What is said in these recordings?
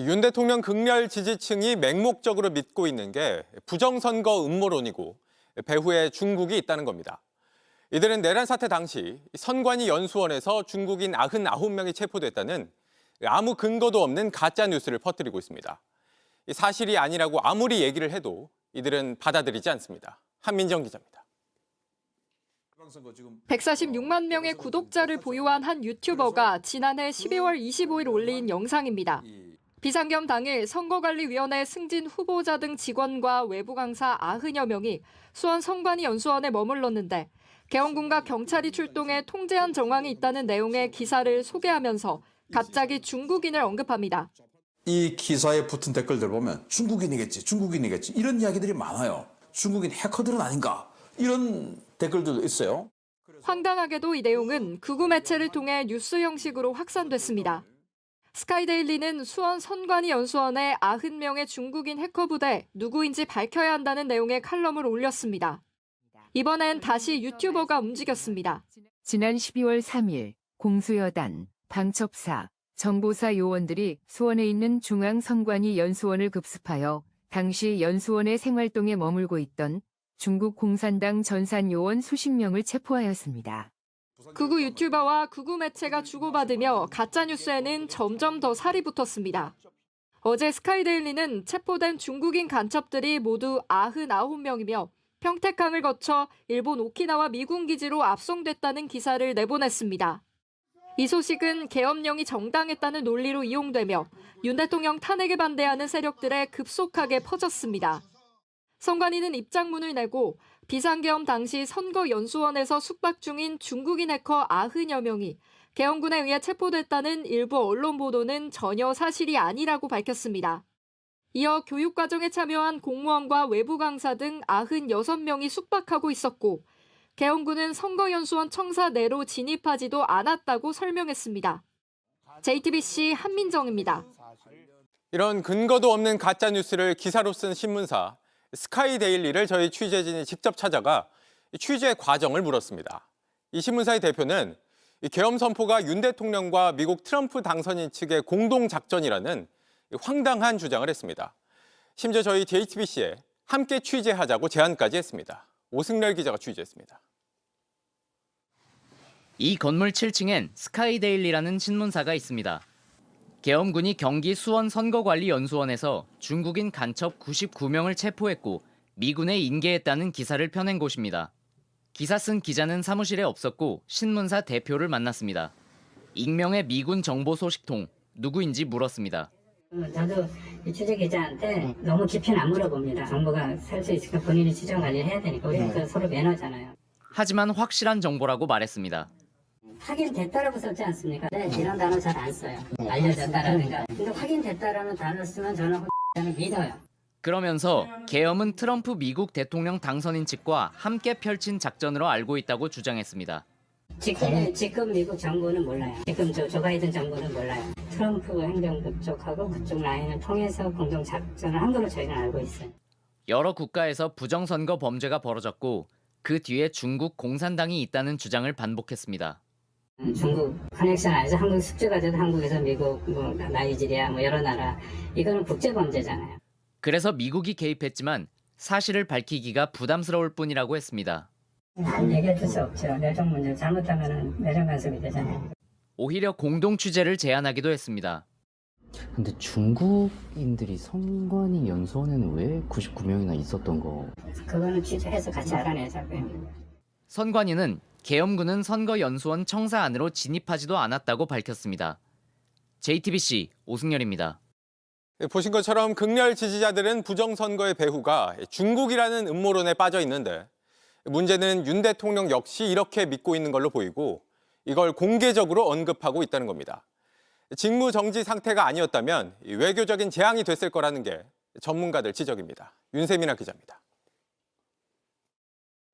윤 대통령 극렬 지지층이 맹목적으로 믿고 있는 게 부정선거 음모론이고 배후에 중국이 있다는 겁니다. 이들은 내란 사태 당시 선관위 연수원에서 중국인 99명이 체포됐다는 아무 근거도 없는 가짜 뉴스를 퍼뜨리고 있습니다. 사실이 아니라고 아무리 얘기를 해도 이들은 받아들이지 않습니다. 한민정 기자입니다. 146만 명의 구독자를 보유한 한 유튜버가 지난해 12월 25일 올린 영상입니다. 비상겸 당일 선거관리위원회 승진 후보자 등 직원과 외부 강사 90여 명이 수원 선관위 연수원에 머물렀는데 계엄군과 경찰이 출동해 통제한 정황이 있다는 내용의 기사를 소개하면서 갑자기 중국인을 언급합니다. 이 기사에 붙은 댓글들 보면 중국인이겠지 이런 이야기들이 많아요. 중국인 해커들은 아닌가 이런 댓글들도 있어요. 황당하게도 이 내용은 극우 매체를 통해 뉴스 형식으로 확산됐습니다. 스카이데일리는 수원 선관위 연수원에 90명의 중국인 해커 부대 누구인지 밝혀야 한다는 내용의 칼럼을 올렸습니다. 이번엔 다시 유튜버가 움직였습니다. 지난 12월 3일 공수여단, 방첩사, 정보사 요원들이 수원에 있는 중앙선관위 연수원을 급습하여 당시 연수원의 생활동에 머물고 있던 중국 공산당 전산 요원 수십 명을 체포하였습니다. 극우 유튜버와 극우 매체가 주고받으며 가짜뉴스에는 점점 더 살이 붙었습니다. 어제 스카이데일리는 체포된 중국인 간첩들이 모두 99명이며 평택항을 거쳐 일본 오키나와 미군 기지로 압송됐다는 기사를 내보냈습니다. 이 소식은 계엄령이 정당했다는 논리로 이용되며 윤 대통령 탄핵에 반대하는 세력들에 급속하게 퍼졌습니다. 선관위는 입장문을 내고 비상계엄 당시 선거연수원에서 숙박 중인 중국인 해커 90여 명이 계엄군에 의해 체포됐다는 일부 언론 보도는 전혀 사실이 아니라고 밝혔습니다. 이어 교육과정에 참여한 공무원과 외부 강사 등 96명이 숙박하고 있었고 계엄군은 선거연수원 청사 내로 진입하지도 않았다고 설명했습니다. JTBC 한민정입니다. 이런 근거도 없는 가짜 뉴스를 기사로 쓴 신문사 스카이데일리를 저희 취재진이 직접 찾아가 취재 과정을 물었습니다. 이 신문사의 대표는 계엄 선포가 윤 대통령과 미국 트럼프 당선인 측의 공동 작전이라는 황당한 주장을 했습니다. 심지어 저희 JTBC에 함께 취재하자고 제안까지 했습니다. 오승렬 기자가 취재했습니다. 이 건물 7층엔 스카이데일리라는 신문사가 있습니다. 계엄군이 경기 수원 선거관리연수원에서 중국인 간첩 99명을 체포했고 미군에 인계했다는 기사를 펴낸 곳입니다. 기사 쓴 기자는 사무실에 없었고 신문사 대표를 만났습니다. 익명의 미군 정보 소식통, 누구인지 물었습니다. 저도 이 취재 기자한테 너무 깊이는 안 물어봅니다. 정보가 살 수 있으니까 본인이 시정 관리를 해야 되니까 우리는 그 서로 매너잖아요. 하지만 확실한 정보라고 말했습니다. 확인됐다라고 썼지 않습니까? 네, 이런 단어 잘 안 써요. 알려졌다라든가. 근데 확인됐다라는 단어를 쓰면 저는 믿어요. 그러면서 계엄은 트럼프 미국 대통령 당선인 측과 함께 펼친 작전으로 알고 있다고 주장했습니다. 지금 미국 정부는 몰라요. 지금 조 바이든 정부는 몰라요. 트럼프 행정부 쪽하고 그쪽 라인을 통해서 공동 작전을 한 걸로 저희는 알고 있어요. 여러 국가에서 부정선거 범죄가 벌어졌고 그 뒤에 중국 공산당이 있다는 주장을 반복했습니다. 중국 커넥션 안에서 한국 숙주가 돼도 한국에서 미국, 나이지리아, 여러 나라 이거는 국제범죄잖아요. 그래서 미국이 개입했지만 사실을 밝히기가 부담스러울 뿐이라고 했습니다. 안 얘기해 줄 수 없죠. 내정 문제 잘못하면 내정 간섭이 되잖아요. 오히려 공동 취재를 제안하기도 했습니다. 근데 중국인들이 선관위 연수원에는 왜 99명이나 있었던 거? 그거는 취재해서 같이 알아내자고요. 선관위는 계엄군은 선거연수원 청사 안으로 진입하지도 않았다고 밝혔습니다. JTBC 오승열입니다. 보신 것처럼 극렬 지지자들은 부정선거의 배후가 중국이라는 음모론에 빠져 있는데 문제는 윤 대통령 역시 이렇게 믿고 있는 걸로 보이고 이걸 공개적으로 언급하고 있다는 겁니다. 직무 정지 상태가 아니었다면 외교적인 재앙이 됐을 거라는 게 전문가들 지적입니다. 윤세민아 기자입니다.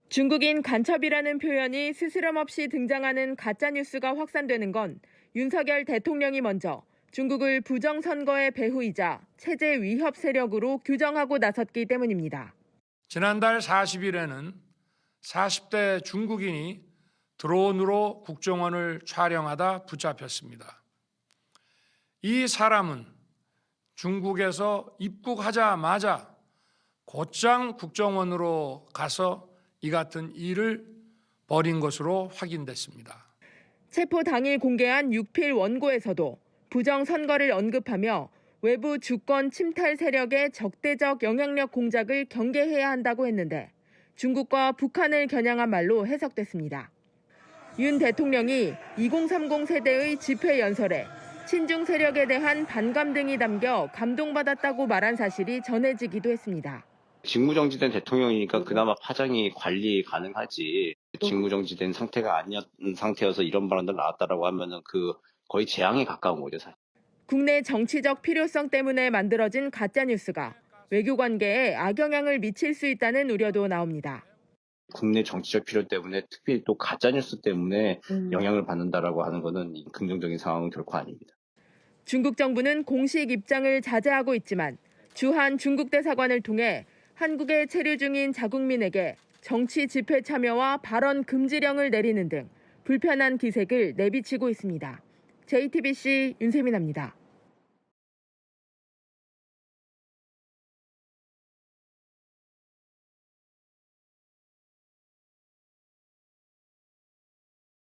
중국인 간첩이라는 표현이 스스럼없이 등장하는 가짜뉴스가 확산되는 건 윤석열 대통령이 먼저 중국을 부정선거의 배후이자 체제 위협 세력으로 규정하고 나섰기 때문입니다. 지난달 40일에는 40대 중국인이 드론으로 국정원을 촬영하다 붙잡혔습니다. 이 사람은 중국에서 입국하자마자 곧장 국정원으로 가서 이 같은 일을 벌인 것으로 확인됐습니다. 체포 당일 공개한 6필 원고에서도 부정선거를 언급하며 외부 주권 침탈 세력의 적대적 영향력 공작을 경계해야 한다고 했는데 중국과 북한을 겨냥한 말로 해석됐습니다. 윤 대통령이 2030 세대의 집회 연설에 친중 세력에 대한 반감 등이 담겨 감동받았다고 말한 사실이 전해지기도 했습니다. 직무정지된 대통령이니까 그나마 파장이 관리 가능하지. 직무정지된 상태가 아니었던 상태여서 이런 발언들 나왔다라고 하면은 거의 재앙에 가까운 거죠, 사실. 국내 정치적 필요성 때문에 만들어진 가짜뉴스가 외교 관계에 악영향을 미칠 수 있다는 우려도 나옵니다. 국내 정치적 필요 때문에 특히 또 가짜뉴스 때문에 영향을 받는다라고 하는 것은 긍정적인 상황은 결코 아닙니다. 중국 정부는 공식 입장을 자제하고 있지만 주한 중국 대사관을 통해 한국에 체류 중인 자국민에게 정치 집회 참여와 발언 금지령을 내리는 등 불편한 기색을 내비치고 있습니다. JTBC 윤세민입니다.